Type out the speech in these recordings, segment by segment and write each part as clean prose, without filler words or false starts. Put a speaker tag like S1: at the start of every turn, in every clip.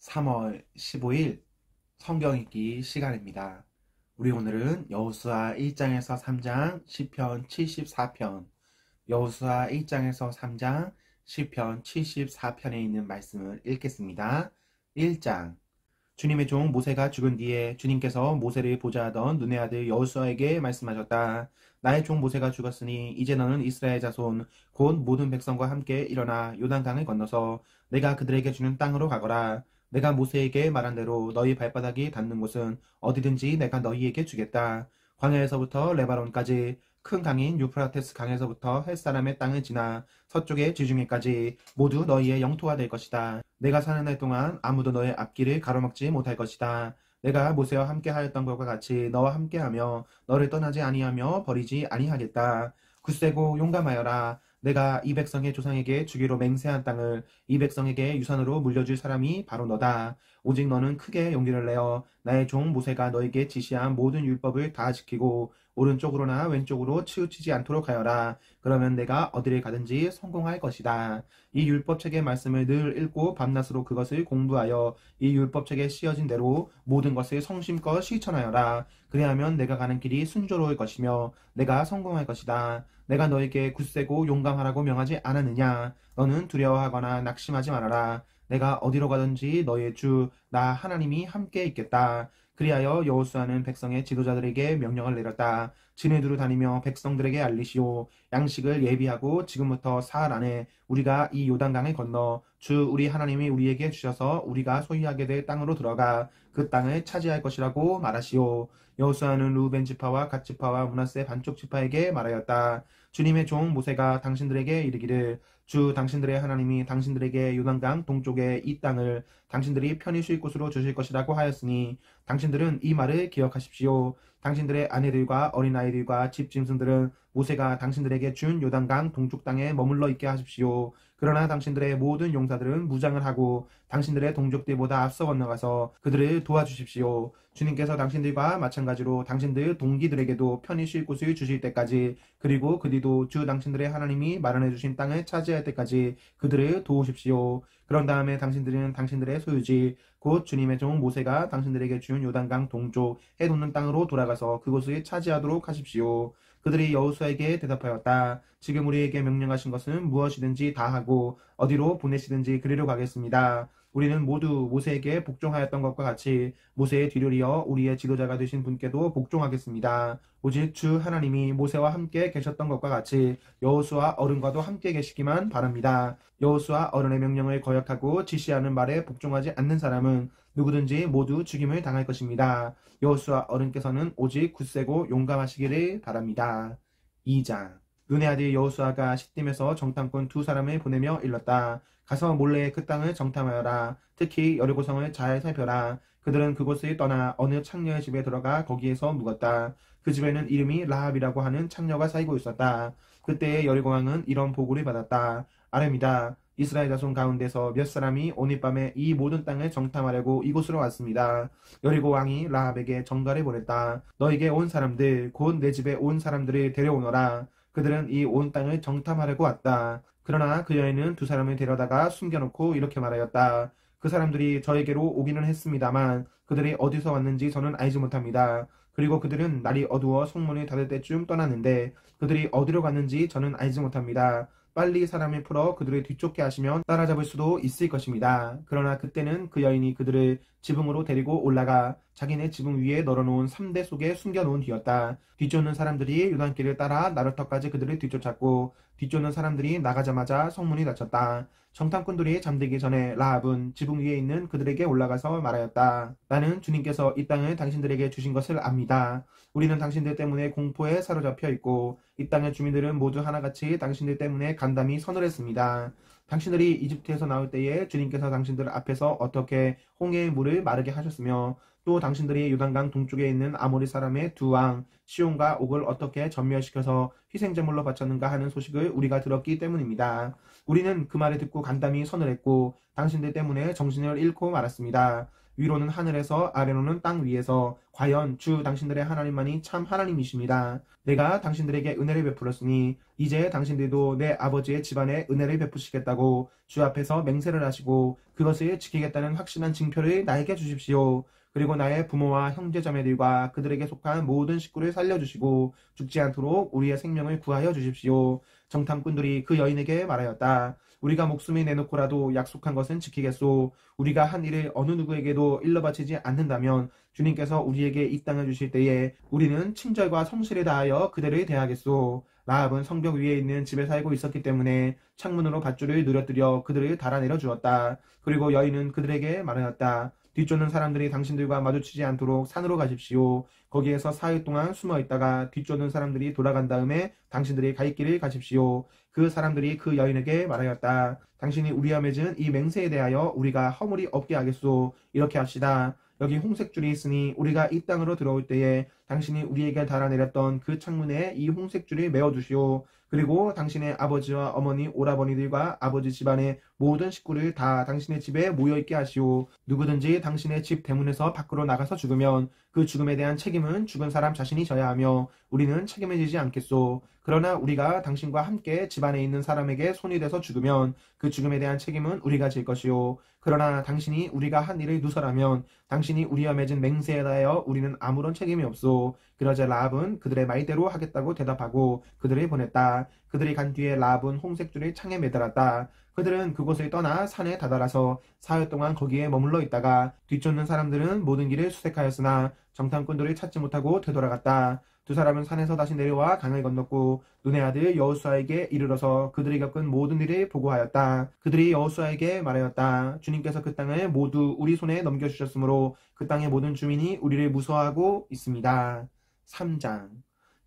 S1: 3월 15일 성경 읽기 시간입니다. 우리 오늘은 여호수아 1장에서 3장, 시편 74편, 여호수아 1장에서 3장, 시편 74편에 있는 말씀을 읽겠습니다. 1장. 주님의 종 모세가 죽은 뒤에 주님께서 모세를 보좌하던 눈의 아들 여호수아에게 말씀하셨다. 나의 종 모세가 죽었으니 이제 너는 이스라엘 자손 곧 모든 백성과 함께 일어나 요단강을 건너서 내가 그들에게 주는 땅으로 가거라. 내가 모세에게 말한 대로 너희 발바닥이 닿는 곳은 어디든지 내가 너희에게 주겠다. 광야에서부터 레바논까지 큰 강인 유프라테스 강에서부터 햇사람의 땅을 지나 서쪽의 지중해까지 모두 너희의 영토가 될 것이다. 내가 사는 날 동안 아무도 너의 앞길을 가로막지 못할 것이다. 내가 모세와 함께 하였던 것과 같이 너와 함께하며 너를 떠나지 아니하며 버리지 아니하겠다. 굳세고 용감하여라. 내가 이 백성의 조상에게 주기로 맹세한 땅을 이 백성에게 유산으로 물려줄 사람이 바로 너다. 오직 너는 크게 용기를 내어 나의 종 모세가 너에게 지시한 모든 율법을 다 지키고 오른쪽으로나 왼쪽으로 치우치지 않도록 하여라. 그러면 내가 어디를 가든지 성공할 것이다. 이 율법책의 말씀을 늘 읽고 밤낮으로 그것을 공부하여 이 율법책에 씌어진 대로 모든 것을 성심껏 실천하여라. 그리하면 내가 가는 길이 순조로울 것이며 내가 성공할 것이다. 내가 너에게 굳세고 용감하라고 명하지 않았느냐? 너는 두려워하거나 낙심하지 말아라. 내가 어디로 가든지 너의 주 나 하나님이 함께 있겠다. 그리하여 여호수아는 백성의 지도자들에게 명령을 내렸다. 진을 두루 다니며 백성들에게 알리시오. 양식을 예비하고 지금부터 사흘 안에 우리가 이 요단강을 건너 주 우리 하나님이 우리에게 주셔서 우리가 소유하게 될 땅으로 들어가 그 땅을 차지할 것이라고 말하시오. 여호수아는 루벤 지파와 갓 지파와 므낫세 반쪽 지파에게 말하였다. 주님의 종 모세가 당신들에게 이르기를 주 당신들의 하나님이 당신들에게 요단강 동쪽의 이 땅을 당신들이 편히 쉴 곳으로 주실 것이라고 하였으니 당신들은 이 말을 기억하십시오. 당신들의 아내들과 어린아이들과 집 짐승들은 모세가 당신들에게 준 요단강 동쪽 땅에 머물러 있게 하십시오. 그러나 당신들의 모든 용사들은 무장을 하고 당신들의 동족들보다 앞서 건너가서 그들을 도와주십시오. 주님께서 당신들과 마찬가지로 당신들 동기들에게도 편히 쉴 곳을 주실 때까지 그리고 그들도 주 당신들의 하나님이 마련해 주신 땅을 차지할 때까지 그들을 도우십시오. 그런 다음에 당신들은 당신들의 소유지 곧 주님의 종 모세가 당신들에게 준 요단강 동쪽 해 돋는 땅으로 돌아가서 그곳을 차지하도록 하십시오. 그들이 여호수아에게 대답하였다. 지금 우리에게 명령하신 것은 무엇이든지 다 하고 어디로 보내시든지 그리로 가겠습니다. 우리는 모두 모세에게 복종하였던 것과 같이 모세의 뒤를 이어 우리의 지도자가 되신 분께도 복종하겠습니다. 오직 주 하나님이 모세와 함께 계셨던 것과 같이 여호수아 어른과도 함께 계시기만 바랍니다. 여호수아 어른의 명령을 거역하고 지시하는 말에 복종하지 않는 사람은 누구든지 모두 죽임을 당할 것입니다. 여호수아 어른께서는 오직 굳세고 용감하시기를 바랍니다. 2장. 눈의 아들 여호수아가 시딤에서 정탐꾼 두 사람을 보내며 일렀다. 가서 몰래 그 땅을 정탐하여라. 특히 여리고성을 잘 살펴라. 그들은 그곳을 떠나 어느 창녀의 집에 들어가 거기에서 묵었다. 그 집에는 이름이 라합이라고 하는 창녀가 살고 있었다. 그때의 여리고 왕은 이런 보고를 받았다. 아뢰미다. 이스라엘 자손 가운데서 몇 사람이 오늘 밤에 이 모든 땅을 정탐하려고 이곳으로 왔습니다. 여리고 왕이 라합에게 전가를 보냈다. 너에게 온 사람들 곧 내 집에 온 사람들을 데려오너라. 그들은 이 온 땅을 정탐하려고 왔다. 그러나 그 여인은 두 사람을 데려다가 숨겨놓고 이렇게 말하였다. 그 사람들이 저에게로 오기는 했습니다만 그들이 어디서 왔는지 저는 알지 못합니다. 그리고 그들은 날이 어두워 성문을 닫을 때쯤 떠났는데 그들이 어디로 갔는지 저는 알지 못합니다. 빨리 사람을 풀어 그들을 뒤쫓게 하시면 따라잡을 수도 있을 것입니다. 그러나 그때는 그 여인이 그들을 지붕으로 데리고 올라가 자기네 지붕 위에 널어놓은 삼대 속에 숨겨놓은 뒤였다. 뒤쫓는 사람들이 요단길을 따라 나루터까지 그들을 뒤쫓았고 뒤쫓는 사람들이 나가자마자 성문이 닫혔다. 정탐꾼들이 잠들기 전에 라합은 지붕 위에 있는 그들에게 올라가서 말하였다. 나는 주님께서 이 땅을 당신들에게 주신 것을 압니다. 우리는 당신들 때문에 공포에 사로잡혀 있고 이 땅의 주민들은 모두 하나같이 당신들 때문에 간담이 서늘했습니다. 당신들이 이집트에서 나올 때에 주님께서 당신들 앞에서 어떻게 홍해의 물을 마르게 하셨으며 또 당신들이 요단강 동쪽에 있는 아모리 사람의 두 왕 시온과 옥을 어떻게 전멸시켜서 희생제물로 바쳤는가 하는 소식을 우리가 들었기 때문입니다. 우리는 그 말을 듣고 간담이 서늘했고 당신들 때문에 정신을 잃고 말았습니다. 위로는 하늘에서 아래로는 땅 위에서 과연 주 당신들의 하나님만이 참 하나님이십니다. 내가 당신들에게 은혜를 베풀었으니 이제 당신들도 내 아버지의 집안에 은혜를 베푸시겠다고 주 앞에서 맹세를 하시고 그것을 지키겠다는 확신한 징표를 나에게 주십시오. 그리고 나의 부모와 형제자매들과 그들에게 속한 모든 식구를 살려주시고 죽지 않도록 우리의 생명을 구하여 주십시오. 정탐꾼들이 그 여인에게 말하였다. 우리가 목숨을 내놓고라도 약속한 것은 지키겠소. 우리가 한 일을 어느 누구에게도 일러 바치지 않는다면 주님께서 우리에게 이 땅을 주실 때에 우리는 친절과 성실을 다하여 그들을 대하겠소. 라합은 성벽 위에 있는 집에 살고 있었기 때문에 창문으로 밧줄을 누려뜨려 그들을 달아내려 주었다. 그리고 여인은 그들에게 말하였다. 뒤쫓는 사람들이 당신들과 마주치지 않도록 산으로 가십시오. 거기에서 사흘 동안 숨어 있다가 뒤쫓는 사람들이 돌아간 다음에 당신들이 갈 길을 가십시오. 그 사람들이 그 여인에게 말하였다. 당신이 우리와 맺은 이 맹세에 대하여 우리가 허물이 없게 하겠소. 이렇게 합시다. 여기 홍색줄이 있으니 우리가 이 땅으로 들어올 때에 당신이 우리에게 달아내렸던 그 창문에 이 홍색줄을 메어두시오. 그리고 당신의 아버지와 어머니, 오라버니들과 아버지 집안의 모든 식구를 다 당신의 집에 모여있게 하시오. 누구든지 당신의 집 대문에서 밖으로 나가서 죽으면 그 죽음에 대한 책임은 죽은 사람 자신이 져야 하며 우리는 책임을 지지 않겠소. 그러나 우리가 당신과 함께 집안에 있는 사람에게 손이 돼서 죽으면 그 죽음에 대한 책임은 우리가 질 것이오. 그러나 당신이 우리가 한 일을 누설하면 당신이 우리와 맺은 맹세에 대하여 우리는 아무런 책임이 없소. 그러자 라합은 그들의 말대로 하겠다고 대답하고 그들을 보냈다. 그들이 간 뒤에 라합은 홍색줄을 창에 매달았다. 그들은 그곳을 떠나 산에 다다라서 사흘 동안 거기에 머물러 있다가 뒤쫓는 사람들은 모든 길을 수색하였으나 정탐꾼들을 찾지 못하고 되돌아갔다. 두 사람은 산에서 다시 내려와 강을 건넜고 눈의 아들 여호수아에게 이르러서 그들이 겪은 모든 일을 보고하였다. 그들이 여호수아에게 말하였다. 주님께서 그 땅을 모두 우리 손에 넘겨주셨으므로 그 땅의 모든 주민이 우리를 무서워하고 있습니다. 3장.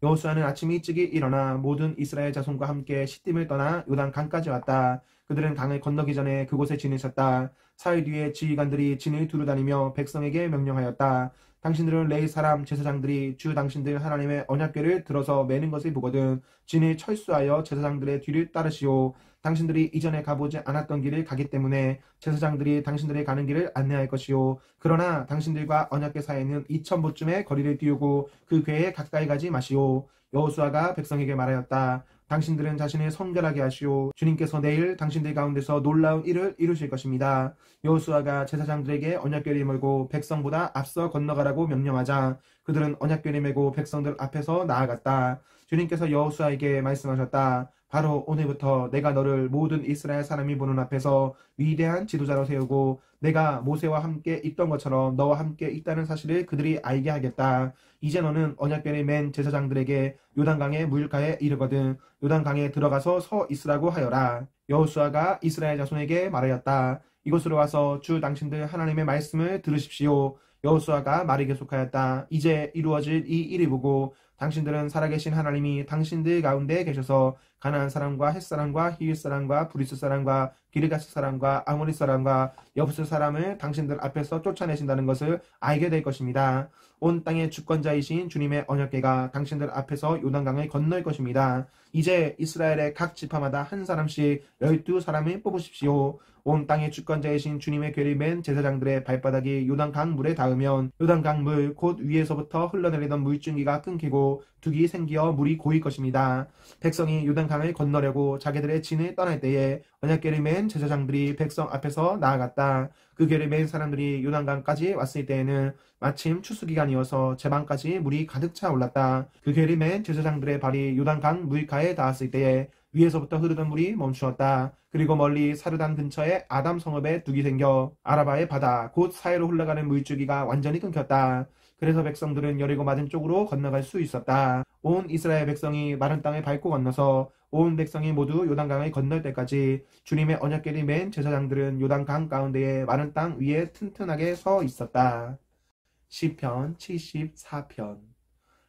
S1: 여호수아는 아침 일찍이 일어나 모든 이스라엘 자손과 함께 시딤을 떠나 요단 강까지 왔다. 그들은 강을 건너기 전에 그곳에 진을 쳤다. 사흘 뒤에 지휘관들이 진을 두루다니며 백성에게 명령하였다. 당신들은 레위 사람 제사장들이 주 당신들 하나님의 언약궤를 들어서 매는 것을 보거든 진을 철수하여 제사장들의 뒤를 따르시오. 당신들이 이전에 가보지 않았던 길을 가기 때문에 제사장들이 당신들이 가는 길을 안내할 것이오. 그러나 당신들과 언약궤 사이에는 2000보쯤의 거리를 띄우고 그 궤에 가까이 가지 마시오. 여호수아가 백성에게 말하였다. 당신들은 자신을 성결하게 하시오. 주님께서 내일 당신들 가운데서 놀라운 일을 이루실 것입니다. 여호수아가 제사장들에게 언약궤를 메고 백성보다 앞서 건너가라고 명령하자 그들은 언약궤를 메고 백성들 앞에서 나아갔다. 주님께서 여호수아에게 말씀하셨다. 바로 오늘부터 내가 너를 모든 이스라엘 사람이 보는 앞에서 위대한 지도자로 세우고 내가 모세와 함께 있던 것처럼 너와 함께 있다는 사실을 그들이 알게 하겠다. 이제 너는 언약궤를 맨 제사장들에게 요단강의 물가에 이르거든 요단강에 들어가서 서 있으라고 하여라. 여호수아가 이스라엘 자손에게 말하였다. 이곳으로 와서 주 당신들 하나님의 말씀을 들으십시오. 여호수아가 말이 계속하였다. 이제 이루어질 이 일을 보고 당신들은 살아계신 하나님이 당신들 가운데 계셔서 가나안 사람과 헷 사람과 히윗 사람과 브리스 사람과 기르가스 사람과 아모리 사람과 여부스 사람을 당신들 앞에서 쫓아내신다는 것을 알게 될 것입니다. 온 땅의 주권자이신 주님의 언약궤가 당신들 앞에서 요단강을 건널 것입니다. 이제 이스라엘의 각 지파마다 한 사람씩 12사람을 뽑으십시오. 온 땅의 주권자이신 주님의 궤를 맨 제사장들의 발바닥이 요단강 물에 닿으면 요단강 물 곧 위에서부터 흘러내리던 물줄기가 끊기고 둑이 생기어 물이 고일 것입니다. 백성이 요단강을 건너려고 자기들의 진을 떠날 때에 언약궤를 맨 제사장들이 백성 앞에서 나아갔다. 그 궤를 맨 사람들이 요단강까지 왔을 때에는 마침 추수기간이어서 제방까지 물이 가득 차 올랐다. 그 궤를 맨 제사장들의 발이 요단강 물가에 닿았을 때에 위에서부터 흐르던 물이 멈추었다. 그리고 멀리 사르단 근처에 아담 성읍에 둑이 생겨 아라바의 바다 곧 사해로 흘러가는 물줄기가 완전히 끊겼다. 그래서 백성들은 여리고 맞은 쪽으로 건너갈 수 있었다. 온 이스라엘 백성이 마른 땅을 밟고 건너서 온 백성이 모두 요단강을 건널 때까지 주님의 언약궤를 맨 제사장들은 요단강 가운데에 마른 땅 위에 튼튼하게 서 있었다. 시편 74편.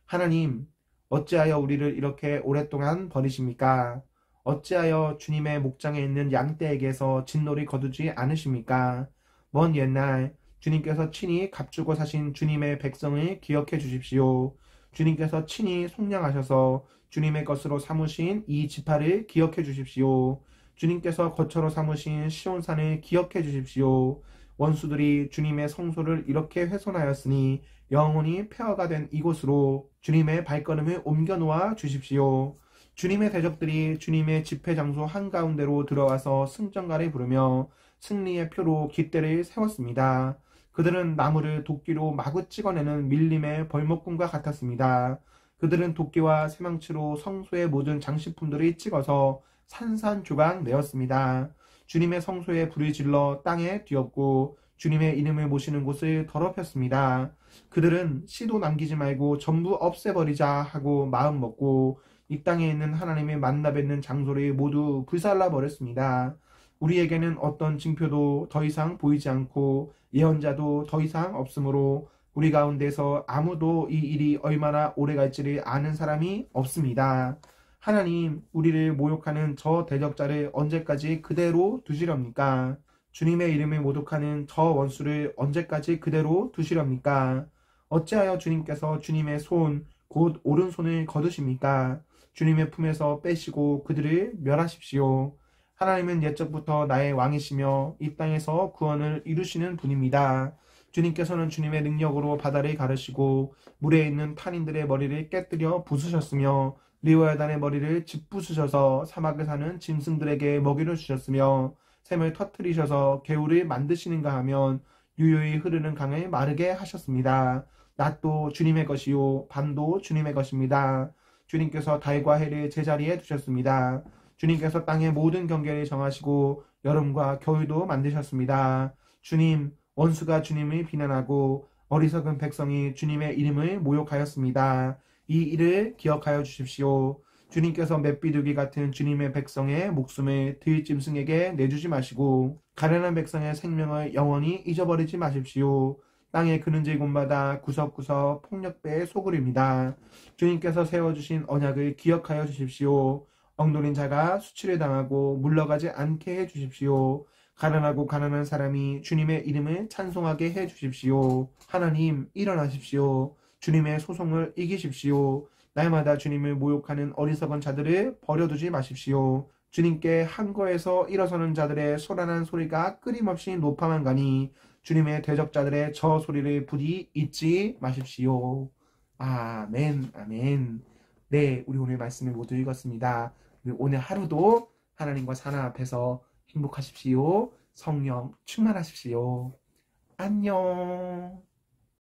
S1: 하나님, 어찌하여 우리를 이렇게 오랫동안 버리십니까? 어찌하여 주님의 목장에 있는 양떼에게서 진노를 거두지 않으십니까? 먼 옛날 주님께서 친히 값주고 사신 주님의 백성을 기억해 주십시오. 주님께서 친히 속량하셔서 주님의 것으로 삼으신 이 지파를 기억해 주십시오. 주님께서 거처로 삼으신 시온산을 기억해 주십시오. 원수들이 주님의 성소를 이렇게 훼손하였으니 영원히 폐허가 된 이곳으로 주님의 발걸음을 옮겨 놓아 주십시오. 주님의 대적들이 주님의 집회 장소 한가운데로 들어와서 승전가를 부르며 승리의 표로 깃대를 세웠습니다. 그들은 나무를 도끼로 마구 찍어내는 밀림의 벌목꾼과 같았습니다. 그들은 도끼와 새망치로 성소의 모든 장식품들을 찍어서 산산조각 내었습니다. 주님의 성소에 불을 질러 땅에 뒤엎고 주님의 이름을 모시는 곳을 더럽혔습니다. 그들은 씨도 남기지 말고 전부 없애버리자 하고 마음먹고 이 땅에 있는 하나님의 만나 뵙는 장소를 모두 불살라 버렸습니다. 우리에게는 어떤 징표도 더 이상 보이지 않고 예언자도 더 이상 없으므로 우리 가운데서 아무도 이 일이 얼마나 오래 갈지를 아는 사람이 없습니다. 하나님, 우리를 모욕하는 저 대적자를 언제까지 그대로 두시렵니까? 주님의 이름을 모독하는 저 원수를 언제까지 그대로 두시렵니까? 어찌하여 주님께서 주님의 손, 곧 오른손을 거두십니까? 주님의 품에서 빼시고 그들을 멸하십시오. 하나님은 옛적부터 나의 왕이시며 이 땅에서 구원을 이루시는 분입니다. 주님께서는 주님의 능력으로 바다를 가르시고 물에 있는 탄인들의 머리를 깨뜨려 부수셨으며 리오야단의 머리를 짓부수셔서 사막에 사는 짐승들에게 먹이를 주셨으며 샘을 터뜨리셔서 개울을 만드시는가 하면 유유히 흐르는 강을 마르게 하셨습니다. 낮도 주님의 것이요 밤도 주님의 것입니다. 주님께서 달과 해를 제자리에 두셨습니다. 주님께서 땅의 모든 경계를 정하시고 여름과 겨울도 만드셨습니다. 주님, 원수가 주님을 비난하고 어리석은 백성이 주님의 이름을 모욕하였습니다. 이 일을 기억하여 주십시오. 주님께서 맷비두기 같은 주님의 백성의 목숨을 들짐승에게 내주지 마시고 가련한 백성의 생명을 영원히 잊어버리지 마십시오. 땅의 그는질 곳마다 구석구석 폭력배의 소굴입니다. 주님께서 세워주신 언약을 기억하여 주십시오. 엉돌인 자가 수치를 당하고 물러가지 않게 해주십시오. 가난하고 가난한 사람이 주님의 이름을 찬송하게 해주십시오. 하나님, 일어나십시오. 주님의 소송을 이기십시오. 날마다 주님을 모욕하는 어리석은 자들을 버려두지 마십시오. 주님께 한거에서 일어서는 자들의 소란한 소리가 끊임없이 높아만 가니 주님의 대적자들의 저 소리를 부디 잊지 마십시오. 아멘, 아멘. 네, 우리 오늘 말씀을 모두 읽었습니다. 오늘 하루도 하나님과 사나 앞에서 행복하십시오. 성령 충만하십시오. 안녕.